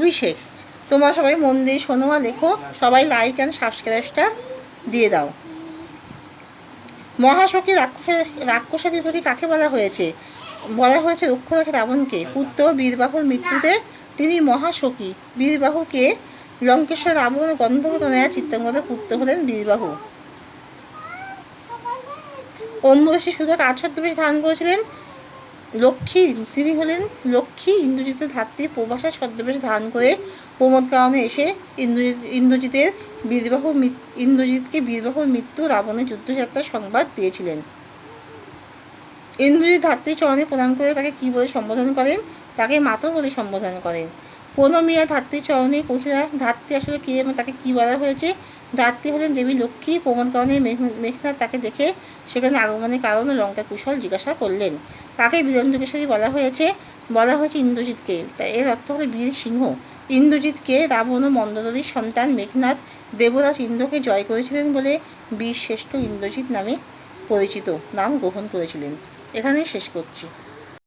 অভিষেক। তোমরা সবাই মন দিয়ে শোনো আর লেখো, সবাই লাইক অ্যান্ড সাবস্ক্রাইবটা দিয়ে দাও। মহাশক্তি রাক্ষসাধিপতি কাকে বলা হয়েছে? বলা হয়েছে রক্ষরাজ রাবণকে। পুত্র বীরবাহুর মৃত্যুতে তিনি মহাশকী। বীরবাহুকে লঙ্কেশ্বর রাবণ ও গন্ধর্বতনয়া চিত্রাঙ্গদের পুত্র হলেন বীরবাহু। অম্বুবাসী সুদা কার ছদ্মবেশ ধারণ করেছিলেন? লক্ষ্মী। তিনি হলেন লক্ষ্মী। ইন্দ্রজিতের ধাত্রী প্রভাষা ছদ্মবেশ ধারণ করে প্রমোদ কারণে এসে ইন্দ্রজিৎকে বীরবাহুর মৃত্যু রাবণের যুদ্ধযাত্রার সংবাদ দিয়েছিলেন। ইন্দ্রজিৎ ধাত্রীর চরণে প্রণাম করে তাকে কী বলে সম্বোধন করেন? তাকে মাতা বলে সম্বোধন করেন। প্রণমিয়া ধাত্রীর চরণে কহিলা, ধাত্রী আসলে কে, তাকে কী বলা হয়েছে? ধাত্রী হলেন দেবী লক্ষ্মী। প্রমোদ কারণে মেঘনাথ তাকে দেখে সেখানে আগমনের কারণ ও লঙ্কা কুশল জিজ্ঞাসা করলেন। তাকে বীরেন্দ্রকেশরী বলা হয়েছে ইন্দ্রজিৎকে। এর অর্থ হলো বীর সিংহ। ইন্দ্রজিৎকে রাবণ ও মন্দোদরীর সন্তান মেঘনাথ দেবরাজ ইন্দ্রকে জয় করেছিলেন বলে বীরশ্রেষ্ঠ ইন্দ্রজিৎ নামে পরিচিত নাম গ্রহণ করেছিলেন। এখানেই শেষ করছি।